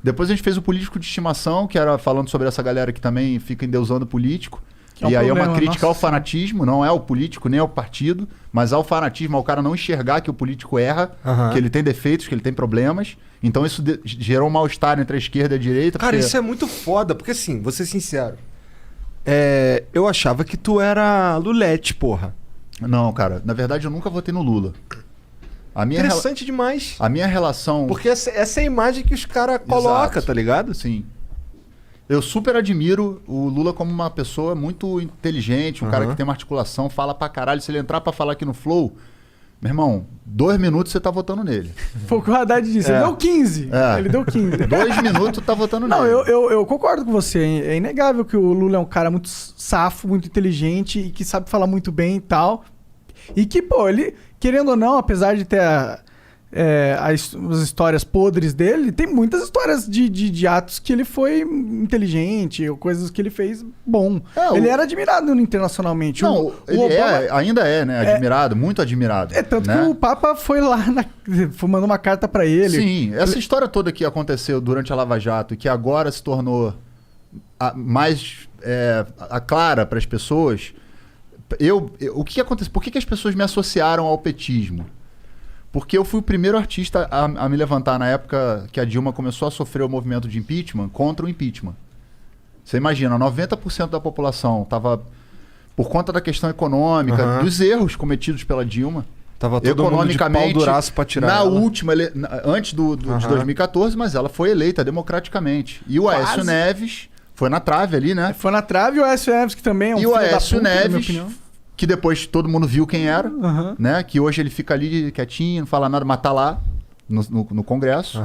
Depois a gente fez o Político de Estimação, que era falando sobre essa galera que também fica endeusando político. Que é um e aí é uma problema, crítica ao nossa. fanatismo, não é ao político nem ao partido, mas ao fanatismo, ao cara não enxergar que o político erra, que ele tem defeitos, que ele tem problemas. Então isso gerou um mal-estar entre a esquerda e a direita. Cara, porque... isso é muito foda, porque assim, vou ser sincero. Eu achava que tu era Lulete, porra. Não, cara, na verdade eu nunca votei no Lula. Interessante demais. A minha relação... Porque essa é a imagem que os caras colocam, tá ligado? Sim. Eu super admiro o Lula como uma pessoa muito inteligente, um cara que tem uma articulação, fala pra caralho. Se ele entrar pra falar aqui no Flow, meu irmão, 2 minutos você tá votando nele. Foi o que o Haddad disse. Ele deu 15. Ele deu 15. 2 minutos tá votando Não, nele. eu concordo com você. É inegável que o Lula é um cara muito safo, muito inteligente e que sabe falar muito bem e tal. E que, pô, ele, querendo ou não, apesar de ter as histórias podres dele, tem muitas histórias de atos que ele foi inteligente, ou coisas que ele fez bom. Ele era admirado internacionalmente. Não, ele Obama... ainda é, né? Admirado, muito admirado. Tanto né? que o Papa foi lá, mandou uma carta pra ele. Sim, essa história toda que aconteceu durante a Lava Jato e que agora se tornou mais clara para as pessoas... o que aconteceu? Por que as pessoas me associaram ao petismo? Porque eu fui o primeiro artista a me levantar na época que a Dilma começou a sofrer o movimento de impeachment contra o impeachment. Você imagina, 90% da população estava, por conta da questão econômica, dos erros cometidos pela Dilma, tava todo mundo de pau duraço pra tirar ela. Última, antes de 2014, mas ela foi eleita democraticamente. E o Aécio Neves foi na trave ali, né? Foi na trave, o Aécio Neves, que também é um filho da puta, na minha opinião. Que depois todo mundo viu quem era, né? Que hoje ele fica ali quietinho, não fala nada, mas tá lá no Congresso.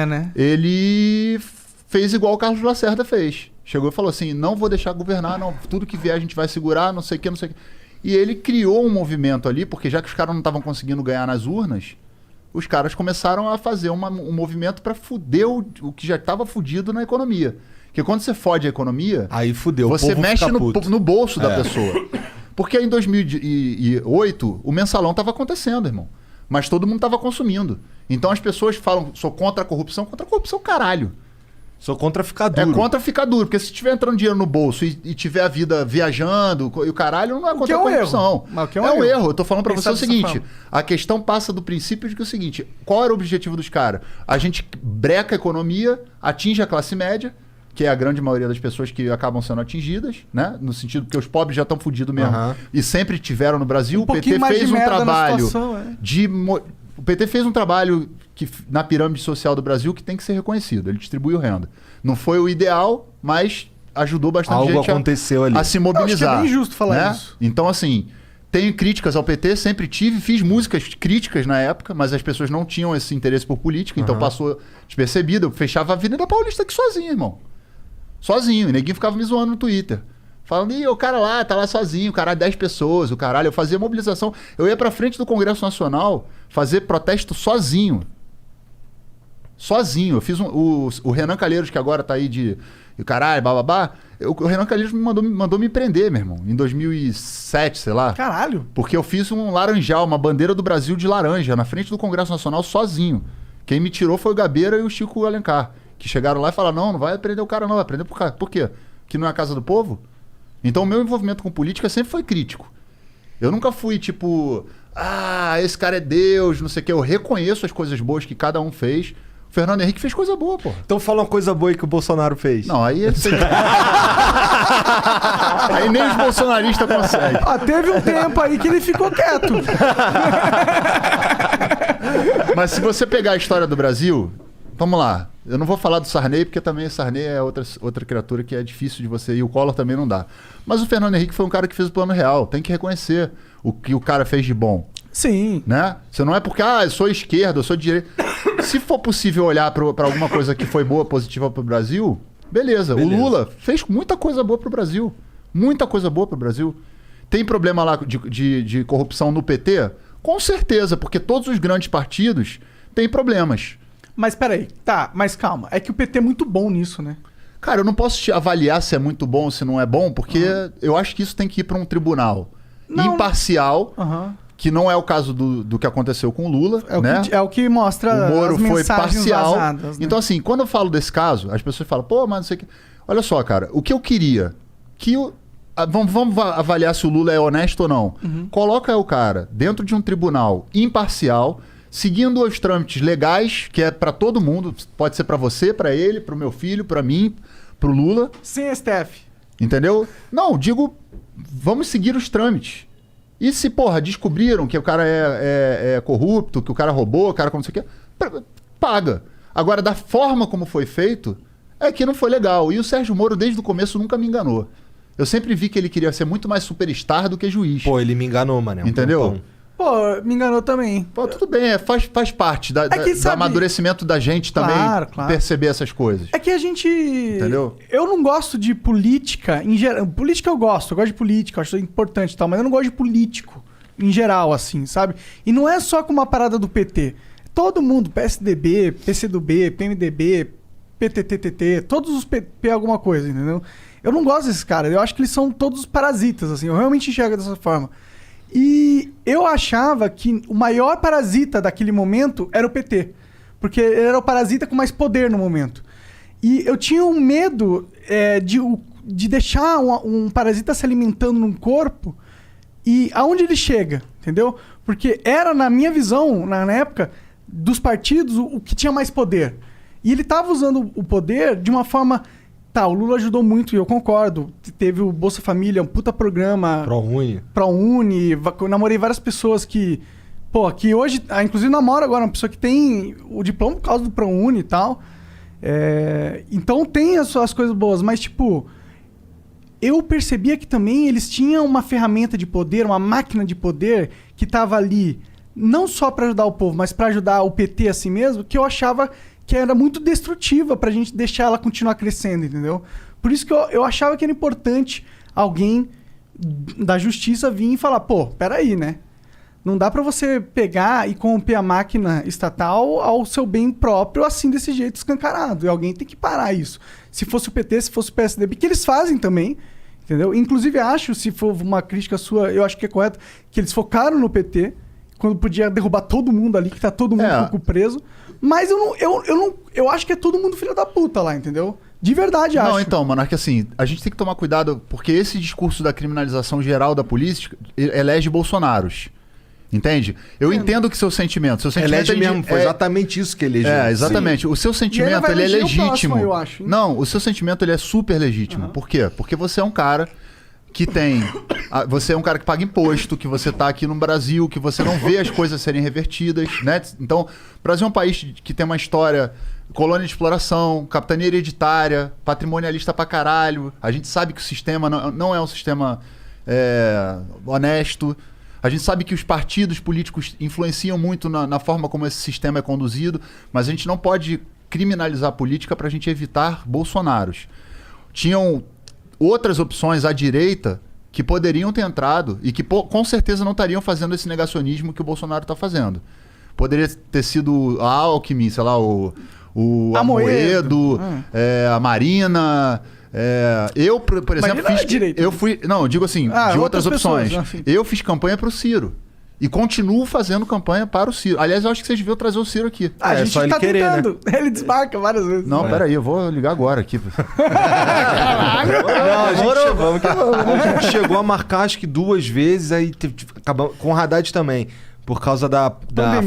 Né? Ele fez igual o Carlos Lacerda fez. Chegou e falou assim, não vou deixar governar, não, tudo que vier a gente vai segurar, não sei o que, não sei o que. E ele criou um movimento ali, porque já que os caras não estavam conseguindo ganhar nas urnas, os caras começaram a fazer um movimento para fuder o que já estava fudido na economia. Porque quando você fode a economia, aí fudeu, você mexe no bolso da pessoa. Porque em 2008, o mensalão estava acontecendo, irmão. Mas todo mundo estava consumindo. Então as pessoas falam, sou contra a corrupção. Contra a corrupção, caralho. Sou contra ficar duro. É contra ficar duro. Porque se tiver entrando dinheiro no bolso e tiver a vida viajando e o caralho, não é contra a corrupção. É um erro. Eu tô falando pra você o seguinte. A questão passa do princípio de que é o seguinte. Qual era o objetivo dos caras? A gente breca a economia, atinge a classe média, que é a grande maioria das pessoas que acabam sendo atingidas, né? No sentido que os pobres já estão fodidos mesmo. E sempre tiveram no Brasil. O PT fez um trabalho O PT fez um trabalho na pirâmide social do Brasil que tem que ser reconhecido. Ele distribuiu renda. Não foi o ideal, mas ajudou bastante gente a se mobilizar. Acho que é bem justo falar isso. Então, assim, tenho críticas ao PT, sempre tive. Fiz músicas críticas na época, mas as pessoas não tinham esse interesse por política, então passou despercebido. Eu fechava a Avenida Paulista aqui sozinho, irmão. Sozinho. E neguinho ficava me zoando no Twitter. Falando, ih, o cara lá, tá lá sozinho, o caralho, 10 pessoas, o caralho. Eu fazia mobilização. Eu ia pra frente do Congresso Nacional fazer protesto sozinho. Sozinho. Eu fiz o Renan Calheiros, que agora tá aí de caralho, bababá. O Renan Calheiros mandou me prender, meu irmão. Em 2007, sei lá. Caralho. Porque eu fiz um laranjal, uma bandeira do Brasil de laranja, na frente do Congresso Nacional, sozinho. Quem me tirou foi o Gabeira e o Chico Alencar. Que chegaram lá e falaram, não vai prender o cara não, vai prender por quê? Por quê? Que não é a casa do povo? Então o meu envolvimento com política sempre foi crítico. Eu nunca fui tipo, esse cara é Deus, não sei o quê. Eu reconheço as coisas boas que cada um fez. O Fernando Henrique fez coisa boa, pô. Então fala uma coisa boa aí que o Bolsonaro fez. Não, aí... aí nem os bolsonaristas conseguem. Teve um tempo aí que ele ficou quieto. Mas se você pegar a história do Brasil... Vamos lá. Eu não vou falar do Sarney, porque também o Sarney é outra criatura que é difícil de você... E o Collor também não dá. Mas o Fernando Henrique foi um cara que fez o plano real. Tem que reconhecer o que o cara fez de bom. Sim. Né? Você não é porque, eu sou esquerda, eu sou direita. Se for possível olhar para alguma coisa que foi boa, positiva pro Brasil, beleza. O Lula fez muita coisa boa pro Brasil. Muita coisa boa pro Brasil. Tem problema lá de corrupção no PT? Com certeza, porque todos os grandes partidos têm problemas. Mas peraí, mas calma. É que o PT é muito bom nisso, né? Cara, eu não posso te avaliar se é muito bom ou se não é bom, porque eu acho que isso tem que ir para um tribunal imparcial, que não é o caso do que aconteceu com o Lula, né? É o que mostra o Moro as foi mensagens parcial. vazadas, né? Então, assim, quando eu falo desse caso, as pessoas falam, pô, mas não sei o que. Olha só, cara, o que eu queria, vamos avaliar se o Lula é honesto ou não. Coloca o cara dentro de um tribunal imparcial, seguindo os trâmites legais, que é pra todo mundo, pode ser pra você, pra ele, pro meu filho, pra mim, pro Lula. Sem STF. Entendeu? Não, digo, vamos seguir os trâmites. E se, porra, descobriram que o cara é corrupto, que o cara roubou, o cara como não sei o quê, paga. Agora, da forma como foi feito, é que não foi legal. E o Sérgio Moro, desde o começo, nunca me enganou. Eu sempre vi que ele queria ser muito mais superstar do que juiz. Pô, ele me enganou, mané. Entendeu? Pô, me enganou também. Pô, tudo bem, faz parte do amadurecimento da gente também Claro. perceber essas coisas. É que a gente... Entendeu? Eu não gosto de política em geral. Política eu gosto de política, eu acho importante e tal, mas eu não gosto de político em geral, assim, sabe? E não é só com uma parada do PT. Todo mundo, PSDB, PCdoB, PMDB, PTTTT, todos os PP alguma coisa, entendeu? Eu não gosto desses caras, eu acho que eles são todos parasitas, assim, eu realmente enxergo dessa forma. E eu achava que o maior parasita daquele momento era o PT. Porque ele era o parasita com mais poder no momento. E eu tinha um medo de deixar um parasita se alimentando num corpo e aonde ele chega, entendeu? Porque era, na minha visão, na época, dos partidos, o que tinha mais poder. E ele estava usando o poder de uma forma... Tá, o Lula ajudou muito, e eu concordo. Teve o Bolsa Família, um puta programa. ProUni. Eu namorei várias pessoas que... Pô, que hoje... inclusive namoro agora uma pessoa que tem o diploma por causa do ProUni e tal. Então tem as suas coisas boas, mas tipo... Eu percebia que também eles tinham uma ferramenta de poder, uma máquina de poder que tava ali não só para ajudar o povo, mas para ajudar o PT a si mesmo, que eu achava... que era muito destrutiva pra gente deixar ela continuar crescendo, entendeu? Por isso que eu achava que era importante alguém da justiça vir e falar, pô, peraí, né? Não dá pra você pegar e corromper a máquina estatal ao seu bem próprio, assim, desse jeito escancarado. E alguém tem que parar isso. Se fosse o PT, se fosse o PSDB, que eles fazem também, entendeu? Inclusive, acho, se for uma crítica sua, eu acho que é correto, que eles focaram no PT, quando podia derrubar todo mundo ali, que tá todo mundo com o cu preso. Mas eu acho que é todo mundo filho da puta lá, entendeu? De verdade, acho. Não, então, Monark, assim, a gente tem que tomar cuidado, porque esse discurso da criminalização geral da política elege Bolsonaros. Entende? Eu entendo que seu sentimento elege mesmo, foi exatamente isso que elegeu. Exatamente. Sim. O seu sentimento, ele é legítimo. Próximo, eu acho, hein? Não, o seu sentimento, ele é super legítimo. Por quê? Porque você é um cara que tem... Você é um cara que paga imposto, que você tá aqui no Brasil, que você não vê as coisas serem revertidas, né? Então, o Brasil é um país que tem uma história... Colônia de exploração, capitania hereditária, patrimonialista pra caralho. A gente sabe que o sistema não é um sistema honesto. A gente sabe que os partidos políticos influenciam muito na forma como esse sistema é conduzido, mas a gente não pode criminalizar a política pra gente evitar Bolsonaros. Tinham outras opções à direita que poderiam ter entrado e que com certeza não estariam fazendo esse negacionismo que o Bolsonaro está fazendo. Poderia ter sido a Alckmin, sei lá, o Amoedo, a Marina. Eu, por exemplo, eu fui. Não, eu digo assim, de outras opções. Pessoas, eu fiz campanha para o Ciro. E continuo fazendo campanha para o Ciro. Aliás, eu acho que vocês deviam trazer o Ciro aqui. A gente só ele querer, tentando. Né? Ele desmarca várias vezes. Não, peraí, eu vou ligar agora aqui. A gente chegou a marcar acho que 2 vezes, aí acabamos com o Haddad também. Por causa da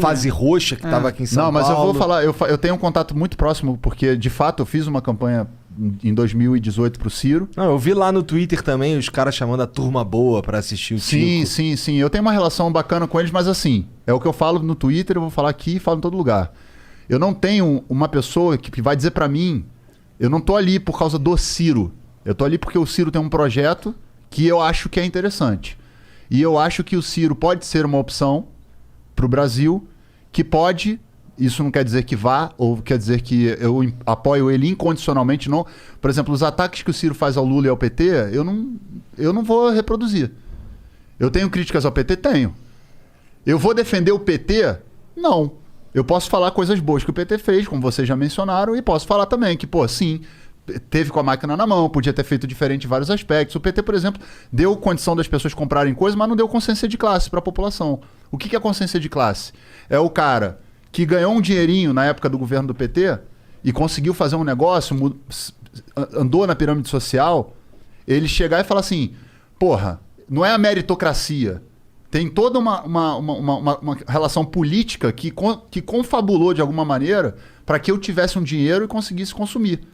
fase roxa que estava aqui em São Paulo. Não, mas eu vou falar, eu tenho um contato muito próximo, porque de fato eu fiz uma campanha em 2018 pro Ciro. Não, eu vi lá no Twitter também os caras chamando a turma boa pra assistir o Tico. Sim. Eu tenho uma relação bacana com eles, mas assim, é o que eu falo no Twitter, eu vou falar aqui e falo em todo lugar. Eu não tenho uma pessoa que vai dizer pra mim, eu não tô ali por causa do Ciro. Eu tô ali porque o Ciro tem um projeto que eu acho que é interessante. E eu acho que o Ciro pode ser uma opção pro Brasil, que pode... Isso não quer dizer que vá, ou quer dizer que eu apoio ele incondicionalmente. Não. Por exemplo, os ataques que o Ciro faz ao Lula e ao PT, eu não vou reproduzir. Eu tenho críticas ao PT? Tenho. Eu vou defender o PT? Não. Eu posso falar coisas boas que o PT fez, como vocês já mencionaram, e posso falar também que, pô, sim, teve com a máquina na mão, podia ter feito diferente em vários aspectos. O PT, por exemplo, deu condição das pessoas comprarem coisas, mas não deu consciência de classe para a população. O que é consciência de classe? É o cara que ganhou um dinheirinho na época do governo do PT e conseguiu fazer um negócio, andou na pirâmide social, ele chegar e falar assim, porra, não é a meritocracia. Tem toda uma relação política que confabulou de alguma maneira para que eu tivesse um dinheiro e conseguisse consumir.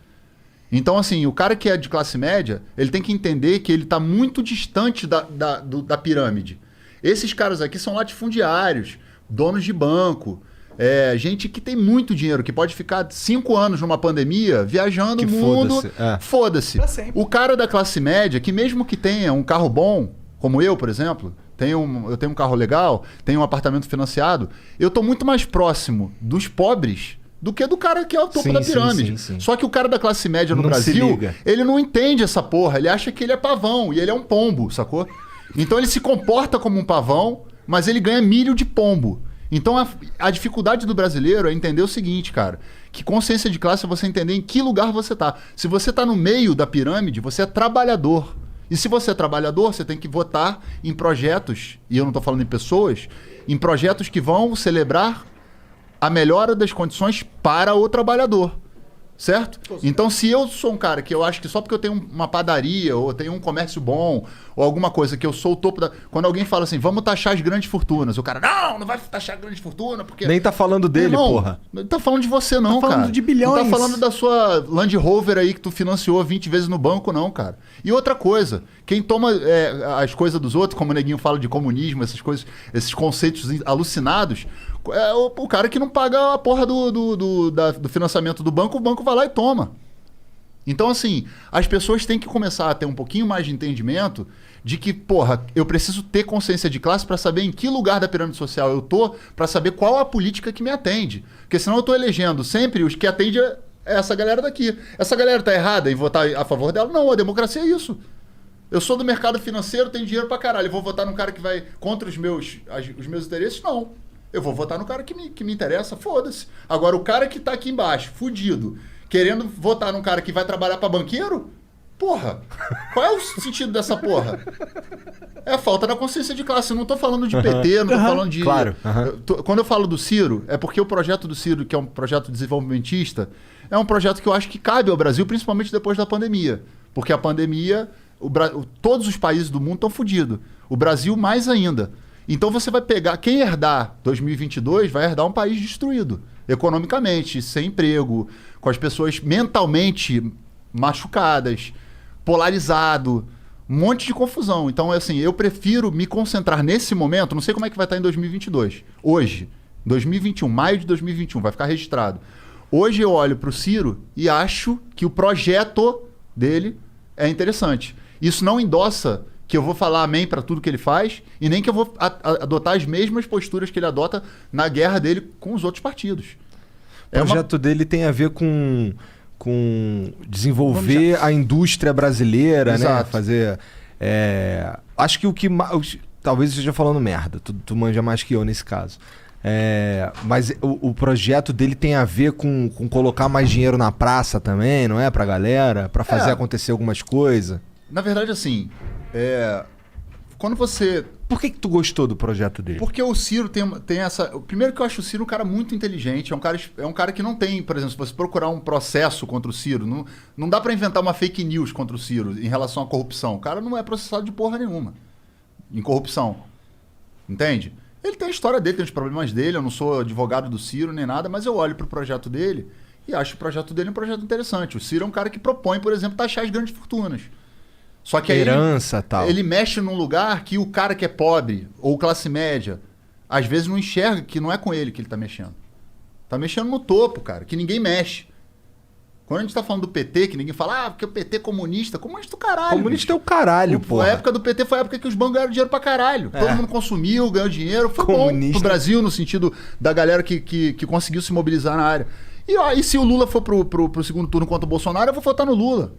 Então, assim, o cara que é de classe média, ele tem que entender que ele está muito distante da pirâmide. Esses caras aqui são latifundiários, donos de banco, gente que tem muito dinheiro, que pode ficar 5 anos numa pandemia viajando o mundo. Foda-se. O cara da classe média, que mesmo que tenha um carro bom, como eu, por exemplo, eu tenho um carro legal, tenho um apartamento financiado, eu estou muito mais próximo dos pobres do que do cara que é o topo da pirâmide. Sim. Só que o cara da classe média no Brasil, ele não entende essa porra. Ele acha que ele é pavão e ele é um pombo, sacou? Então ele se comporta como um pavão, mas ele ganha milho de pombo. Então a dificuldade do brasileiro é entender o seguinte, cara, que consciência de classe é você entender em que lugar você tá. Se você tá no meio da pirâmide, você é trabalhador. E se você é trabalhador, você tem que votar em projetos, e eu não tô falando em pessoas, em projetos que vão celebrar a melhora das condições para o trabalhador, certo? Então, se eu sou um cara que eu acho que só porque eu tenho uma padaria, ou tenho um comércio bom, ou alguma coisa que eu sou o topo da... Quando alguém fala assim, vamos taxar as grandes fortunas, o cara, não vai taxar a grande fortuna, porque... Nem tá falando dele, irmão, porra. Não tá falando de você não, cara. Tá falando de bilhões. Não tá falando da sua Land Rover aí que tu financiou 20 vezes no banco, não, cara. E outra coisa, quem toma as coisas dos outros, como o Neguinho fala de comunismo, essas coisas, esses conceitos alucinados... É o cara que não paga a porra do financiamento do banco, o banco vai lá e toma. Então, assim, as pessoas têm que começar a ter um pouquinho mais de entendimento de que, porra, eu preciso ter consciência de classe para saber em que lugar da pirâmide social eu tô, para saber qual a política que me atende. Porque senão eu tô elegendo sempre os que atendem essa galera daqui. Essa galera tá errada em votar a favor dela? Não, a democracia é isso. Eu sou do mercado financeiro, tenho dinheiro pra caralho. Eu vou votar num cara que vai contra os meus interesses? Não. Eu vou votar no cara que me interessa, foda-se. Agora, o cara que tá aqui embaixo, fudido, querendo votar num cara que vai trabalhar pra banqueiro, porra, qual é o sentido dessa porra? É a falta da consciência de classe. Eu não tô falando de PT, não tô falando de... Claro. Quando eu falo do Ciro, é porque o projeto do Ciro, que é um projeto desenvolvimentista, é um projeto que eu acho que cabe ao Brasil, principalmente depois da pandemia. Porque a pandemia, todos os países do mundo estão fodidos. O Brasil mais ainda. Então você vai pegar... Quem herdar 2022 vai herdar um país destruído. Economicamente, sem emprego, com as pessoas mentalmente machucadas, polarizado, um monte de confusão. Então, assim, eu prefiro me concentrar nesse momento, não sei como é que vai estar em 2022. Hoje, 2021, maio de 2021, vai ficar registrado. Hoje eu olho para o Ciro e acho que o projeto dele é interessante. Isso não endossa que eu vou falar amém para tudo que ele faz e nem que eu vou adotar as mesmas posturas que ele adota na guerra dele com os outros partidos. O projeto dele tem a ver com desenvolver a indústria brasileira, né? Fazer... acho que o que... Talvez eu esteja falando merda, tu manja mais que eu nesse caso. Mas o projeto dele tem a ver com colocar mais dinheiro na praça também, não é? Pra galera, pra fazer acontecer algumas coisas. Na verdade, assim... Quando você... Por que tu gostou do projeto dele? Porque o Ciro tem essa... Primeiro que eu acho o Ciro um cara muito inteligente. É um cara que não tem... Por exemplo, se você procurar um processo contra o Ciro, não dá pra inventar uma fake news contra o Ciro em relação à corrupção. O cara não é processado de porra nenhuma em corrupção. Entende? Ele tem a história dele, tem os problemas dele. Eu não sou advogado do Ciro nem nada, mas eu olho pro projeto dele e acho o projeto dele um projeto interessante. O Ciro é um cara que propõe, por exemplo, taxar as grandes fortunas. Só que aí herança, tal. Ele mexe num lugar que o cara que é pobre ou classe média, às vezes não enxerga que não é com ele que ele tá mexendo. Tá mexendo no topo, cara, que ninguém mexe. Quando a gente tá falando do PT, que ninguém fala, porque o PT é comunista. Comunista é o caralho. Comunista é o caralho, pô. A época do PT foi a época que os bancos ganharam dinheiro pra caralho. Todo mundo consumiu, ganhou dinheiro. Foi bom pro Brasil, no sentido da galera que conseguiu se mobilizar na área. E se o Lula for pro segundo turno contra o Bolsonaro, eu vou votar no Lula.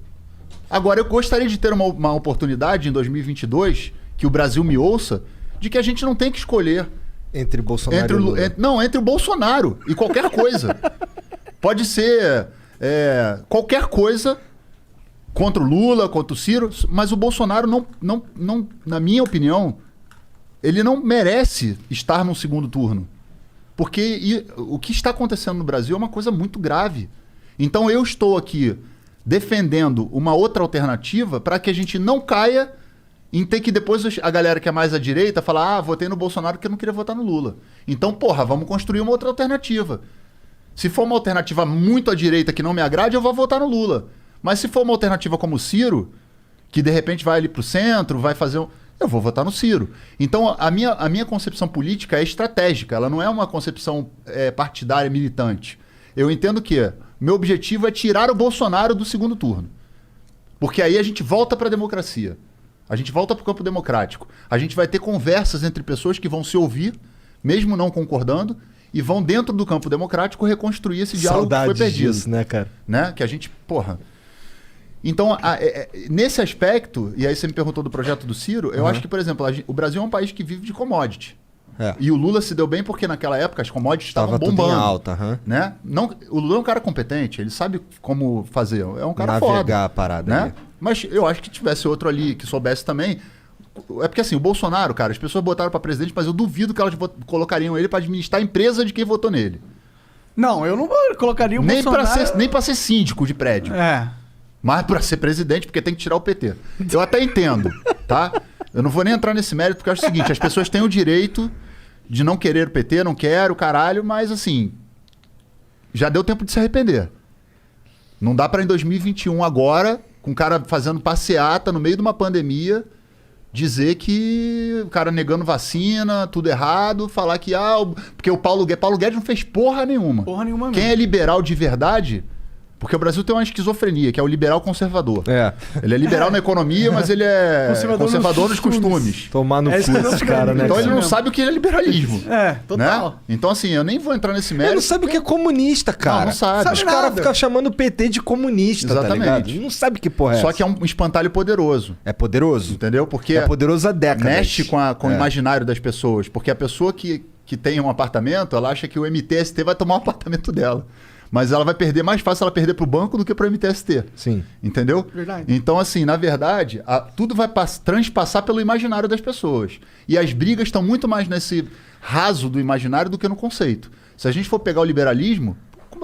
Agora, eu gostaria de ter uma oportunidade em 2022, que o Brasil me ouça, de que a gente não tem que escolher... Entre Bolsonaro e Lula. Entre o Bolsonaro e qualquer coisa. Pode ser qualquer coisa contra o Lula, contra o Ciro, mas o Bolsonaro não, na minha opinião, ele não merece estar no segundo turno. Porque o que está acontecendo no Brasil é uma coisa muito grave. Então eu estou aqui defendendo uma outra alternativa para que a gente não caia em ter que depois a galera que é mais à direita falar, votei no Bolsonaro porque eu não queria votar no Lula. Então, porra, vamos construir uma outra alternativa. Se for uma alternativa muito à direita que não me agrade, eu vou votar no Lula. Mas se for uma alternativa como o Ciro, que de repente vai ali pro centro, vai fazer eu vou votar no Ciro. Então, a minha concepção política é estratégica, ela não é uma concepção partidária militante. Eu entendo que meu objetivo é tirar o Bolsonaro do segundo turno. Porque aí a gente volta para a democracia. A gente volta para o campo democrático. A gente vai ter conversas entre pessoas que vão se ouvir, mesmo não concordando, e vão dentro do campo democrático reconstruir esse diálogo que foi perdido. Disso, né, cara? Né? Que a gente, porra... Então, nesse aspecto, e aí você me perguntou do projeto do Ciro, eu acho que, por exemplo, o Brasil é um país que vive de commodity. E o Lula se deu bem porque naquela época as commodities estavam bombando. Tudo em alta, né? Não, o Lula é um cara competente, ele sabe como fazer, é um cara navegar foda. A parada, né? Mas eu acho que tivesse outro ali que soubesse também. É porque assim, o Bolsonaro, cara, as pessoas botaram para presidente, mas eu duvido que elas colocariam ele para administrar a empresa de quem votou nele. Não, eu não colocaria o Bolsonaro... Nem para ser síndico de prédio. Mas para ser presidente, porque tem que tirar o PT. Eu até entendo, tá? Eu não vou nem entrar nesse mérito, porque eu acho o seguinte, as pessoas têm o direito de não querer o PT, não quero, caralho, mas assim, já deu tempo de se arrepender. Não dá para em 2021 agora, com o cara fazendo passeata no meio de uma pandemia, dizer que o cara negando vacina, tudo errado, falar que, porque o Paulo Guedes não fez porra nenhuma. Porra nenhuma Quem mesmo. é liberal de verdade... Porque o Brasil tem uma esquizofrenia, que é o liberal conservador. Ele é liberal na economia, mas ele é conservador nos costumes. Tomar no cu esses caras, né? Então ele não sabe o que é liberalismo. Total. Né? Então assim, eu nem vou entrar nesse mérito. Ele não sabe o que é comunista, cara. Não sabe. Os caras ficam chamando o PT de comunista, exatamente. Tá ligado? Ele não sabe que porra é Só que é um espantalho poderoso. É poderoso. Entendeu? Porque é poderoso há décadas. Mexe com o imaginário das pessoas. Porque a pessoa que tem um apartamento, ela acha que o MTST vai tomar o apartamento dela. Mas ela vai perder, mais fácil ela perder pro banco do que pro MTST. Sim. Entendeu? Verdade. Então, assim, na verdade, tudo vai transpassar pelo imaginário das pessoas. E as brigas estão muito mais nesse raso do imaginário do que no conceito. Se a gente for pegar o liberalismo,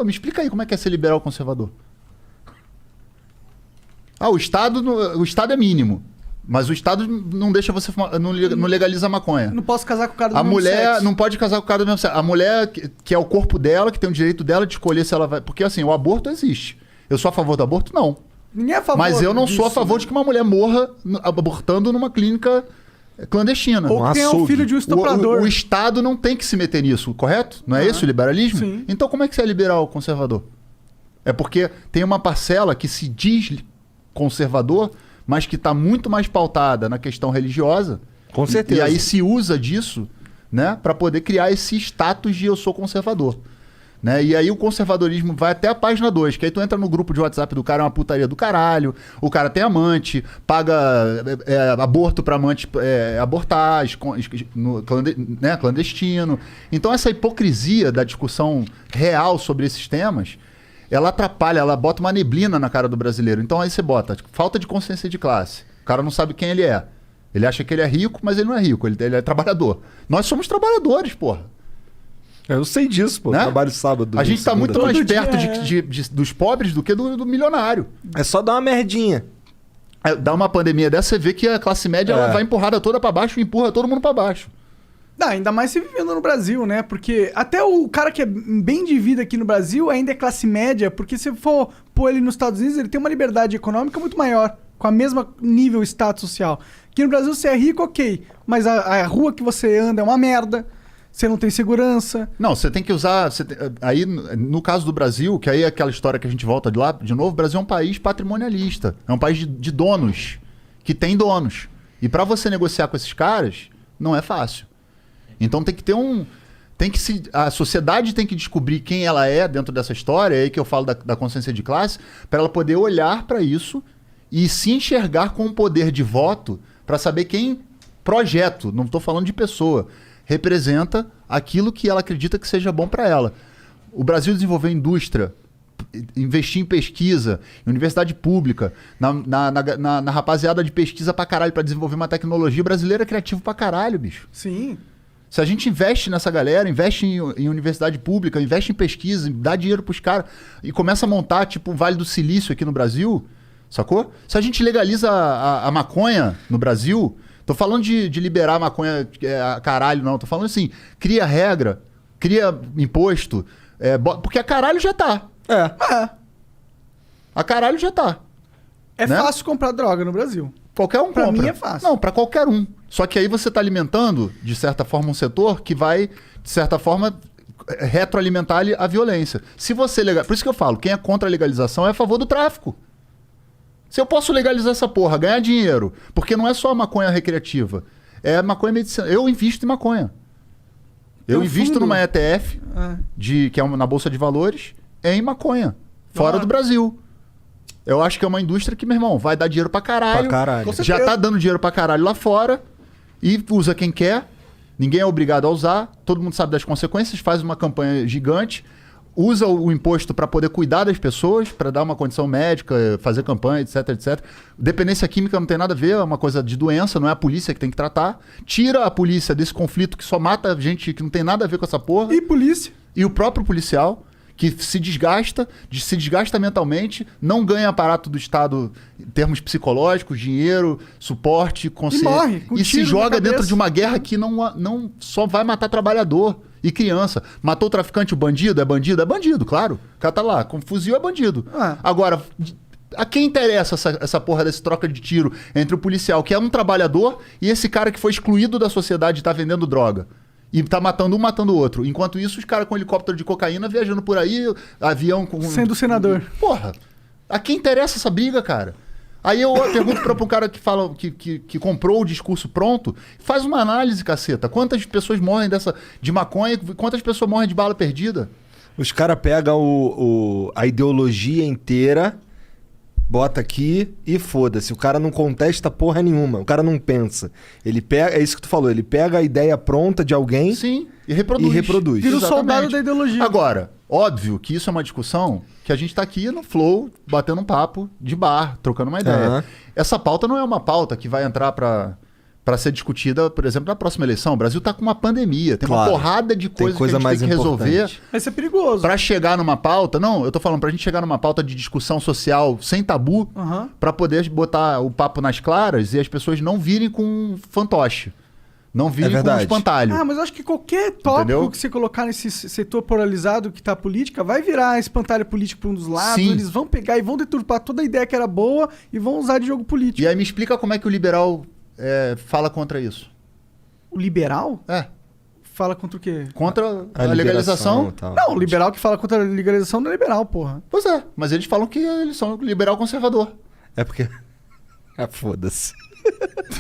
me explica aí como é que é ser liberal conservador. O Estado é mínimo. Mas o Estado não deixa você fumar, não legaliza a maconha. Não posso casar com o cara do mesmo sexo. A mulher não pode casar com o cara do mesmo sexo. A mulher, que é o corpo dela, que tem o direito dela de escolher se ela vai... Porque assim, o aborto existe. Eu sou a favor do aborto? Não. Ninguém é a favor Mas eu não sou a favor de que uma mulher morra abortando numa clínica clandestina. Ou quem é o filho de um estuprador. O Estado não tem que se meter nisso, correto? Não é esse o liberalismo? Sim. Então como é que você é liberal conservador? É porque tem uma parcela que se diz conservador... mas que está muito mais pautada na questão religiosa. Com certeza. E aí se usa disso, né, para poder criar esse status de eu sou conservador. Né? E aí o conservadorismo vai até a página 2, que aí tu entra no grupo de WhatsApp do cara, é uma putaria do caralho, o cara tem amante, paga aborto para amante abortar, clandestino. Então essa hipocrisia da discussão real sobre esses temas... ela atrapalha, ela bota uma neblina na cara do brasileiro. Então aí você bota falta de consciência de classe. O cara não sabe quem ele é. Ele acha que ele é rico, mas ele não é rico. Ele é trabalhador. Nós somos trabalhadores, porra. Eu sei disso, pô. Né? Trabalho sábado. A gente tá muito mais perto dos pobres do que do milionário. É só dar uma merdinha. Dá uma pandemia dessa, você vê que a classe média ela vai empurrada toda pra baixo e empurra todo mundo pra baixo. Não, ainda mais se vivendo no Brasil, né? Porque até o cara que é bem de vida aqui no Brasil ainda é classe média, porque se for pôr ele nos Estados Unidos, ele tem uma liberdade econômica muito maior, com a mesma nível status social. Aqui no Brasil você é rico, ok, mas a rua que você anda é uma merda, você não tem segurança. Não, você tem que usar... aí, no caso do Brasil, que aí é aquela história que a gente volta de lá, de novo, o Brasil é um país patrimonialista, é um país de donos, que tem donos. E para você negociar com esses caras, não é fácil. Então tem que ter a sociedade tem que descobrir quem ela é dentro dessa história, é aí que eu falo da consciência de classe, para ela poder olhar para isso e se enxergar com o poder de voto para saber quem projeto, não estou falando de pessoa, representa aquilo que ela acredita que seja bom para ela. O Brasil desenvolveu indústria investir em pesquisa, em universidade pública, na rapaziada de pesquisa pra caralho, pra desenvolver uma tecnologia brasileira criativa pra caralho, bicho. Sim. Se a gente investe nessa galera, investe em universidade pública, investe em pesquisa, dá dinheiro pros caras e começa a montar, tipo, o Vale do Silício aqui no Brasil, sacou? Se a gente legaliza a maconha no Brasil, tô falando de liberar a maconha caralho, não. Tô falando assim, cria regra, cria imposto, porque a caralho já tá. A caralho já tá. É né? fácil comprar droga no Brasil. Qualquer um compra. Pra mim é fácil. Não, pra qualquer um. Só que aí você tá alimentando, de certa forma, um setor que vai, de certa forma, retroalimentar a violência. Se você Por isso que eu falo, quem é contra a legalização é a favor do tráfico. Se eu posso legalizar essa porra, ganhar dinheiro, porque não é só a maconha recreativa, é maconha medicinal. Eu invisto em maconha. Eu invisto numa ETF, que é na Bolsa de Valores, em maconha, fora do Brasil. Eu acho que é uma indústria que, meu irmão, vai dar dinheiro pra caralho. Já tá dando dinheiro pra caralho lá fora e usa quem quer. Ninguém é obrigado a usar. Todo mundo sabe das consequências. Faz uma campanha gigante. Usa o imposto para poder cuidar das pessoas, para dar uma condição médica, fazer campanha, etc, etc. Dependência química não tem nada a ver, é uma coisa de doença, não é a polícia que tem que tratar. Tira a polícia desse conflito que só mata gente que não tem nada a ver com essa porra. E polícia. E o próprio policial, que se desgasta mentalmente, não ganha aparato do Estado em termos psicológicos, dinheiro, suporte, conselho. E morre, com e tiro se joga na cabeça. dentro de uma guerra que não só vai matar trabalhador e criança. Matou o traficante, o bandido? É bandido, claro. O cara tá lá, com fuzil é bandido. Agora, a quem interessa essa porra desse troca de tiro entre o policial, que é um trabalhador, e esse cara que foi excluído da sociedade e tá vendendo droga? E tá matando um, matando o outro. Enquanto isso, os caras com helicóptero de cocaína viajando por aí, avião com... Sendo senador. Porra, a quem interessa essa briga, cara? Aí eu pergunto pra um cara que fala que comprou o discurso pronto, faz uma análise, caceta. Quantas pessoas morrem de maconha, quantas pessoas morrem de bala perdida? Os caras pegam a ideologia inteira, bota aqui e foda-se. O cara não contesta porra nenhuma. O cara não pensa. Ele pega... É isso que tu falou. Ele pega a ideia pronta de alguém... Sim, e reproduz. Vira o soldado da ideologia. Agora, óbvio que isso é uma discussão que a gente tá aqui no flow, batendo um papo de bar, trocando uma ideia. Essa pauta não é uma pauta que vai entrar pra ser discutida, por exemplo, na próxima eleição. O Brasil tá com uma pandemia, tem uma porrada de coisas que a gente tem que resolver. Vai ser perigoso. Pra chegar numa pauta... Não, eu tô falando pra gente chegar numa pauta de discussão social sem tabu, pra poder botar o papo nas claras e as pessoas não virem com fantoche. Não virem com um espantalho. Mas eu acho que qualquer tópico Entendeu? que você colocar nesse setor polarizado que tá a política vai virar espantalho político pra um dos lados. Sim. Eles vão pegar e vão deturpar toda a ideia que era boa e vão usar de jogo político. E aí me explica como é que o liberal fala contra isso. O liberal? É. Fala contra o quê? Contra a legalização. Não, o liberal que fala contra a legalização não é liberal, porra. Pois é, mas eles falam que eles são liberal conservador. É porque... foda-se.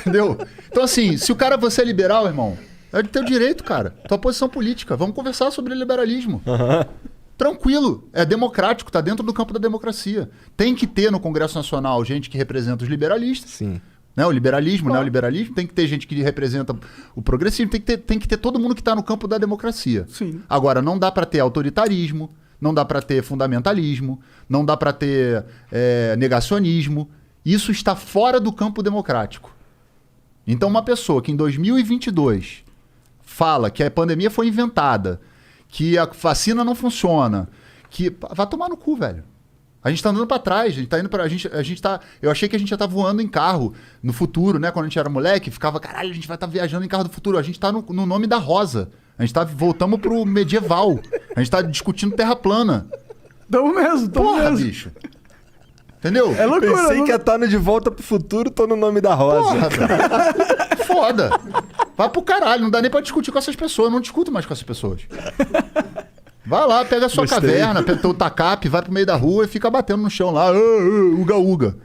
Entendeu? Então assim, se o cara você é liberal, irmão, é de teu direito, cara. Tua posição política. Vamos conversar sobre liberalismo. Tranquilo. É democrático, tá dentro do campo da democracia. Tem que ter no Congresso Nacional gente que representa os liberalistas. Sim. Né? O liberalismo, o neoliberalismo, tem que ter gente que representa o progressismo, tem que ter todo mundo que está no campo da democracia. Sim. Agora, não dá para ter autoritarismo, não dá para ter fundamentalismo, não dá para ter negacionismo. Isso está fora do campo democrático. Então, uma pessoa que em 2022 fala que a pandemia foi inventada, que a vacina não funciona, que... Vai tomar no cu, velho. A gente tá andando pra trás, a gente tá indo pra... Eu achei que a gente já tá voando em carro no futuro, né? Quando a gente era moleque, ficava, caralho, a gente vai estar viajando em carro do futuro. A gente tá no nome da rosa. A gente tá... Voltamos pro medieval. A gente tá discutindo terra plana. Tamo mesmo. Porra, bicho. Entendeu? É loucura. Pensei que ia estar no De Volta pro Futuro, tô no nome da rosa. Porra, cara. Foda. Vai pro caralho, não dá nem pra discutir com essas pessoas. Eu não discuto mais com essas pessoas. Vai lá, pega a sua caverna, pega o tacape, vai pro meio da rua e fica batendo no chão lá. Uga, uga.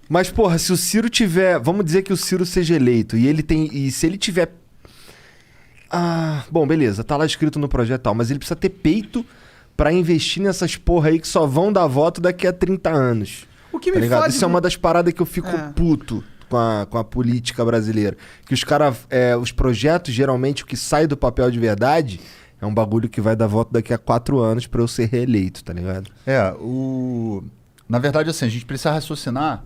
Mas, porra, se o Ciro tiver... Vamos dizer que o Ciro seja eleito e ele tem... E se ele tiver... Bom, beleza, tá lá escrito no projeto e tal, mas ele precisa ter peito pra investir nessas porra aí que só vão dar voto daqui a 30 anos. O que tá me ligado? fode... Isso é uma das paradas que eu fico puto com a política brasileira. Que os caras... os projetos, geralmente, o que sai do papel de verdade é um bagulho que vai dar voto daqui a 4 anos pra eu ser reeleito, tá ligado? Na verdade, assim, a gente precisa raciocinar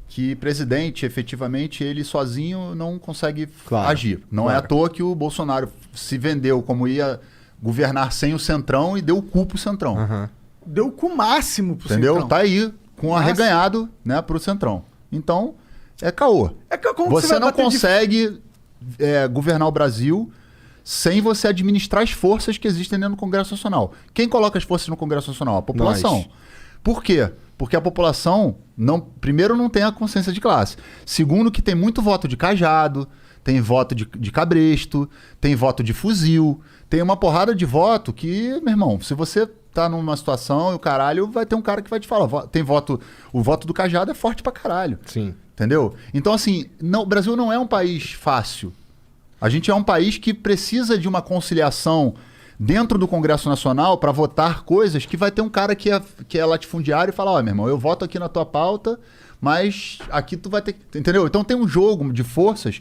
que presidente, efetivamente, ele sozinho não consegue agir. Não é à toa que o Bolsonaro se vendeu como ia governar sem o Centrão e deu o cu pro Centrão. Deu o cu máximo pro Entendeu? Centrão. Tá aí, com arreganhado, né, pro Centrão. Então, é caô. Você não consegue governar o Brasil sem você administrar as forças que existem dentro do Congresso Nacional. Quem coloca as forças no Congresso Nacional? A população. Nós. Por quê? Porque a população, primeiro, não tem a consciência de classe. Segundo, que tem muito voto de cajado, tem voto de cabresto, tem voto de fuzil, tem uma porrada de voto que, meu irmão, se você tá numa situação e o caralho, vai ter um cara que vai te falar. O voto do cajado é forte pra caralho. Sim. Entendeu? Então, assim, o Brasil não é um país fácil. A gente é um país que precisa de uma conciliação dentro do Congresso Nacional para votar coisas que vai ter um cara que é latifundiário e fala, meu irmão, eu voto aqui na tua pauta, mas aqui tu vai ter que... Entendeu? Então tem um jogo de forças.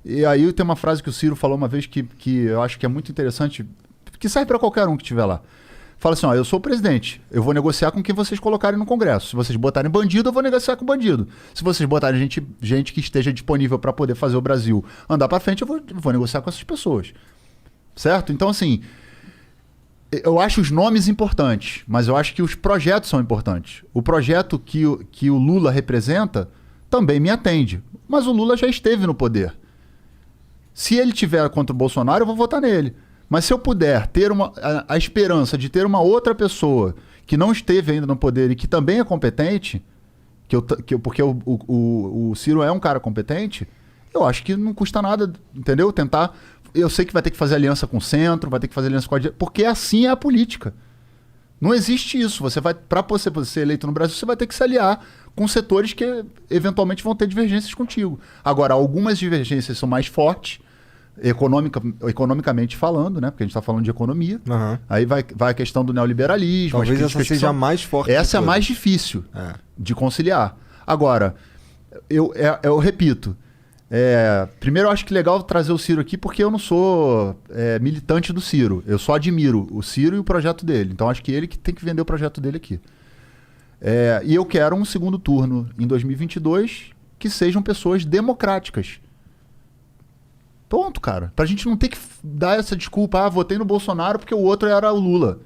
E aí tem uma frase que o Ciro falou uma vez que eu acho que é muito interessante, que serve para qualquer um que estiver lá. Fala assim, eu sou o presidente, eu vou negociar com quem vocês colocarem no Congresso. Se vocês botarem bandido, eu vou negociar com bandido. Se vocês botarem gente que esteja disponível para poder fazer o Brasil andar para frente, eu vou negociar com essas pessoas. Certo? Então, assim, eu acho os nomes importantes, mas eu acho que os projetos são importantes. O projeto que o Lula representa também me atende. Mas o Lula já esteve no poder. Se ele tiver contra o Bolsonaro, eu vou votar nele. Mas se eu puder ter a esperança de ter uma outra pessoa que não esteve ainda no poder e que também é competente, porque o Ciro é um cara competente, eu acho que não custa nada, entendeu? Tentar. Eu sei que vai ter que fazer aliança com o centro, vai ter que fazer aliança com a direita, porque assim é a política. Não existe isso. Para você ser eleito no Brasil, você vai ter que se aliar com setores que eventualmente vão ter divergências contigo. Agora, algumas divergências são mais fortes, economicamente falando, né? Porque a gente está falando de economia. Aí vai a questão do neoliberalismo. Talvez essa seja a mais forte. Essa é a mais difícil de conciliar. Agora, eu repito, primeiro eu acho que legal trazer o Ciro aqui porque eu não sou militante do Ciro. Eu só admiro o Ciro e o projeto dele. Então acho que ele que tem que vender o projeto dele aqui. E eu quero um segundo turno em 2022 que sejam pessoas democráticas. Ponto, cara. Pra gente não ter que dar essa desculpa, votei no Bolsonaro porque o outro era o Lula.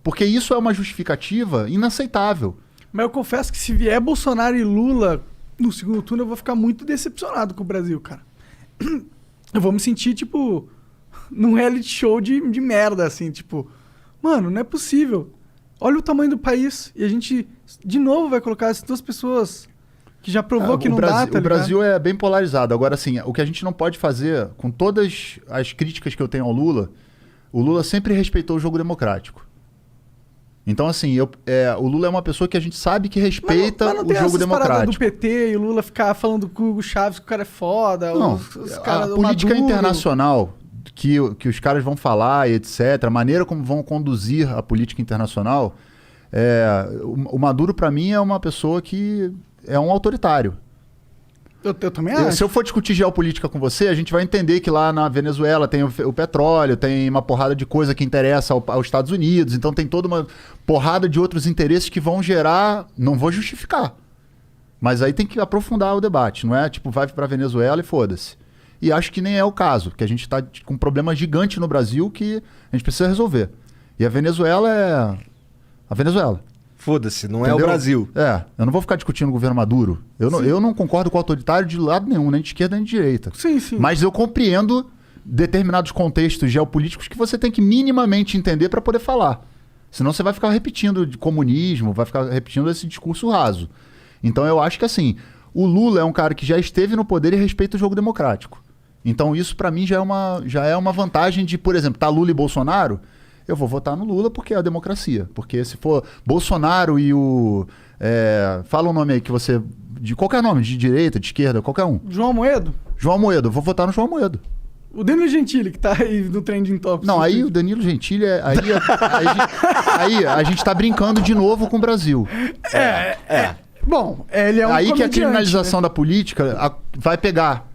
Porque isso é uma justificativa inaceitável. Mas eu confesso que se vier Bolsonaro e Lula no segundo turno, eu vou ficar muito decepcionado com o Brasil, cara. Eu vou me sentir, tipo, num reality show de merda, assim, tipo... Mano, não é possível. Olha o tamanho do país e a gente, de novo, vai colocar essas duas pessoas... que já provou que não dá, tá ligado? O Brasil é bem polarizado. Agora, assim, o que a gente não pode fazer, com todas as críticas que eu tenho ao Lula, o Lula sempre respeitou o jogo democrático. Então, assim, o Lula é uma pessoa que a gente sabe que respeita mas não tem o jogo democrático. Do PT e o Lula ficar falando com o Hugo Chaves que o cara é foda. Não, a política internacional que os caras vão falar e etc., a maneira como vão conduzir a política internacional, o Maduro, para mim, é uma pessoa que... é um autoritário. Eu também acho. Se eu for discutir geopolítica com você, a gente vai entender que lá na Venezuela tem o petróleo, tem uma porrada de coisa que interessa aos Estados Unidos, então tem toda uma porrada de outros interesses que vão gerar... Não vou justificar. Mas aí tem que aprofundar o debate, não é tipo, vai pra Venezuela e foda-se. E acho que nem é o caso, porque a gente tá com um problema gigante no Brasil que a gente precisa resolver. E a Venezuela é... a Venezuela. Foda-se, não é o Brasil. Eu não vou ficar discutindo o governo Maduro. Eu não concordo com o autoritário de lado nenhum, nem de esquerda nem de direita. Sim, sim. Mas eu compreendo determinados contextos geopolíticos que você tem que minimamente entender para poder falar. Senão você vai ficar repetindo de comunismo, vai ficar repetindo esse discurso raso. Então eu acho que assim, o Lula é um cara que já esteve no poder e respeita o jogo democrático. Então isso para mim já é uma vantagem de, por exemplo, tá Lula e Bolsonaro... eu vou votar no Lula porque é a democracia. Porque se for Bolsonaro e o... fala um nome aí que você... de qualquer nome, de direita, de esquerda, qualquer um. João Amoedo? João Amoedo, eu vou votar no João Amoedo. O Danilo Gentili, que tá aí no Trending Topics. Não, aí o Danilo Gentili... Aí a gente tá brincando de novo com o Brasil. Bom, ele é um aí que a criminalização da política vai pegar.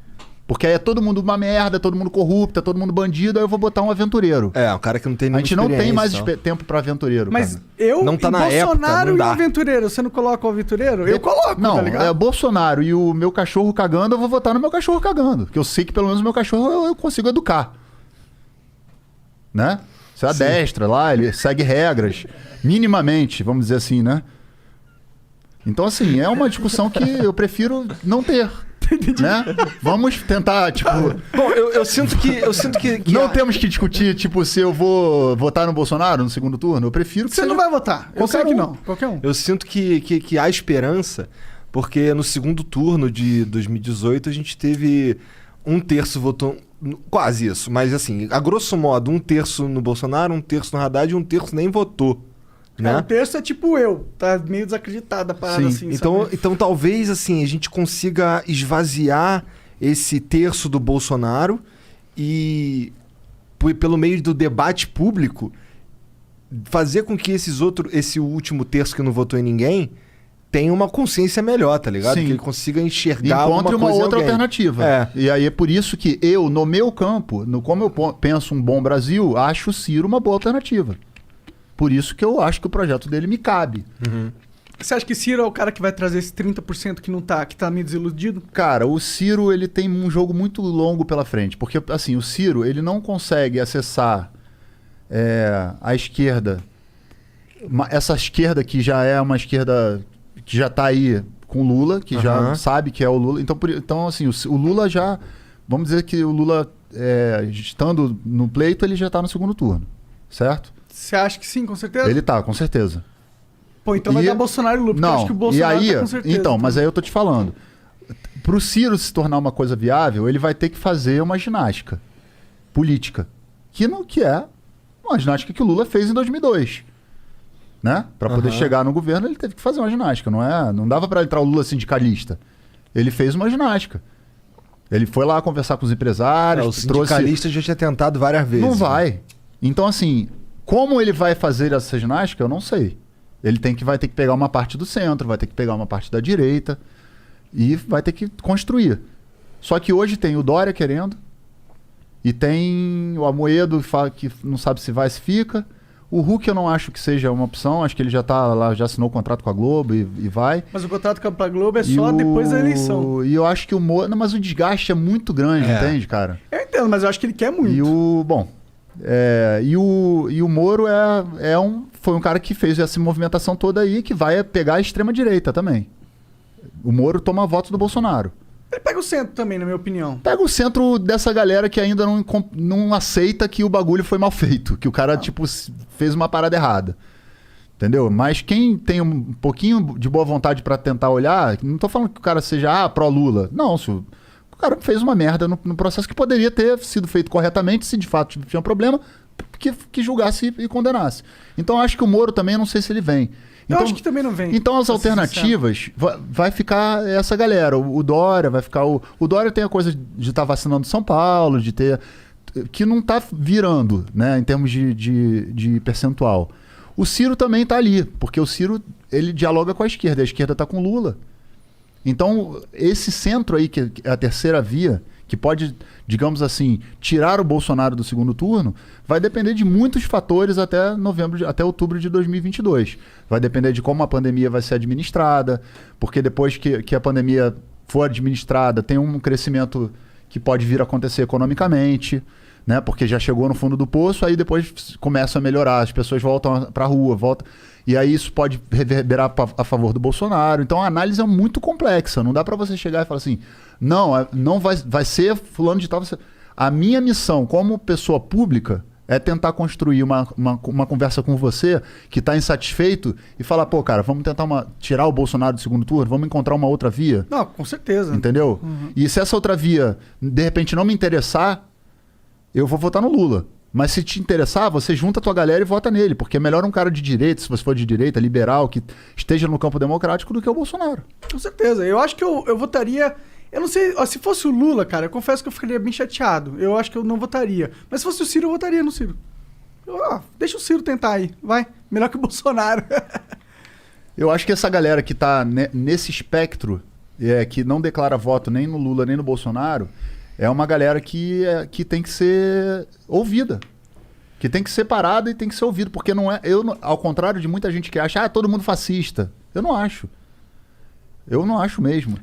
Porque aí é todo mundo uma merda, todo mundo corrupto, é todo mundo bandido, aí eu vou botar um aventureiro. É, um cara que não tem A nenhuma gente não tem mais experiência, tempo pra aventureiro, Mas cara. eu Não tá e na época, Bolsonaro não e o dá. aventureiro, você não coloca o aventureiro? Eu coloco, Não, tá ligado? é Bolsonaro e o meu cachorro cagando, eu vou votar no meu cachorro cagando. Porque eu sei que pelo menos o meu cachorro eu consigo educar. Né? Você adestra lá, ele segue regras. Minimamente, vamos dizer assim, né? Então, assim, é uma discussão que eu prefiro não ter. Né? Vamos tentar, tipo... Bom, eu sinto que não temos que discutir, tipo, se eu vou votar no Bolsonaro no segundo turno. Eu prefiro que Você não vai votar. Eu sei que um. não. Qualquer um. Eu sinto que há esperança, porque no segundo turno de 2018 a gente teve um terço votou... Quase isso, mas assim, a grosso modo, um terço no Bolsonaro, um terço no Haddad e um terço nem votou. Né? O terço é tipo eu. Tá meio desacreditado a parada assim. Então talvez assim a gente consiga esvaziar esse terço do Bolsonaro e pelo meio do debate público fazer com que esse último terço que não votou em ninguém tenha uma consciência melhor, tá ligado? Sim. Que ele consiga enxergar encontre uma coisa outra em alguém. alternativa. É. E aí é por isso que eu, no meu campo, como eu penso um bom Brasil, acho o Ciro uma boa alternativa. Por isso que eu acho que o projeto dele me cabe. Você acha que Ciro é o cara que vai trazer esse 30% que não tá, que tá meio desiludido? Cara, o Ciro, ele tem um jogo muito longo pela frente. Porque, assim, o Ciro, ele não consegue acessar a esquerda. Essa esquerda que já é uma esquerda que já tá aí com o Lula, que já sabe que é o Lula. Então assim, o Lula já... Vamos dizer que o Lula, estando no pleito, ele já tá no segundo turno. Certo? Você acha que sim, com certeza? Ele tá, com certeza. Pô, então vai dar Bolsonaro e Lula, porque eu acho que o Bolsonaro tá com certeza. Então, mas aí eu tô te falando. Pro Ciro se tornar uma coisa viável, ele vai ter que fazer uma ginástica política. Que é uma ginástica que o Lula fez em 2002. Né? Pra poder chegar no governo, ele teve que fazer uma ginástica. Não dava pra entrar o Lula sindicalista. Ele fez uma ginástica. Ele foi lá conversar com os empresários. O sindicalista já tinha tentado várias vezes. Não vai. Então, assim, como ele vai fazer essa ginástica, eu não sei. Ele vai ter que pegar uma parte do centro, vai ter que pegar uma parte da direita e vai ter que construir. Só que hoje tem o Dória querendo e tem o Amoedo que não sabe se vai, se fica. O Huck eu não acho que seja uma opção, acho que ele já tá lá, já assinou o contrato com a Globo e vai. Mas o contrato com a Globo é só depois da eleição. E eu acho que o Moro... Não, mas o desgaste é muito grande, entende, cara? Eu entendo, mas eu acho que ele quer muito. E o Moro foi um cara que fez essa movimentação toda aí, que vai pegar a extrema-direita também. O Moro toma votos do Bolsonaro. Ele pega o centro também, na minha opinião. Pega o centro dessa galera que ainda não aceita que o bagulho foi mal feito. Que o cara, fez uma parada errada. Entendeu? Mas quem tem um pouquinho de boa vontade pra tentar olhar... Não tô falando que o cara seja pró-Lula. Não, o cara fez uma merda no processo que poderia ter sido feito corretamente, se de fato tinha um problema, que julgasse e condenasse. Então acho que o Moro também, não sei se ele vem. Eu acho que também não vem. Então as alternativas vai ficar essa galera. O Dória vai ficar... O Dória tem a coisa de estar vacinando São Paulo, de ter... Que não está virando, né, em termos de percentual. O Ciro também está ali, porque o Ciro ele dialoga com a esquerda está com o Lula. Então, esse centro aí, que é a terceira via, que pode, digamos assim, tirar o Bolsonaro do segundo turno, vai depender de muitos fatores até outubro de 2022. Vai depender de como a pandemia vai ser administrada, porque depois que a pandemia for administrada, tem um crescimento que pode vir a acontecer economicamente, né? Porque já chegou no fundo do poço, aí depois começa a melhorar, as pessoas voltam para a rua, e aí isso pode reverberar a favor do Bolsonaro. Então a análise é muito complexa, não dá para você chegar e falar assim, não vai ser fulano de tal. A minha missão como pessoa pública é tentar construir uma conversa com você que está insatisfeito e falar, pô, cara, vamos tentar tirar o Bolsonaro do segundo turno, vamos encontrar uma outra via. Não, com certeza. Entendeu? E se essa outra via, de repente, não me interessar, eu vou votar no Lula. Mas se te interessar, você junta a tua galera e vota nele, porque é melhor um cara de direita, se você for de direita, liberal, que esteja no campo democrático, do que o Bolsonaro. Com certeza. Eu acho que eu votaria... Eu não sei, se fosse o Lula, cara, eu confesso que eu ficaria bem chateado. Eu acho que eu não votaria. Mas se fosse o Ciro, eu votaria no Ciro. Deixa o Ciro tentar aí, vai. Melhor que o Bolsonaro. Eu acho que essa galera que tá nesse espectro, que não declara voto nem no Lula nem no Bolsonaro, é uma galera que tem que ser ouvida. Que tem que ser parada e tem que ser ouvido. Porque não é. Ao contrário de muita gente que acha, todo mundo fascista. Eu não acho. Eu não acho mesmo.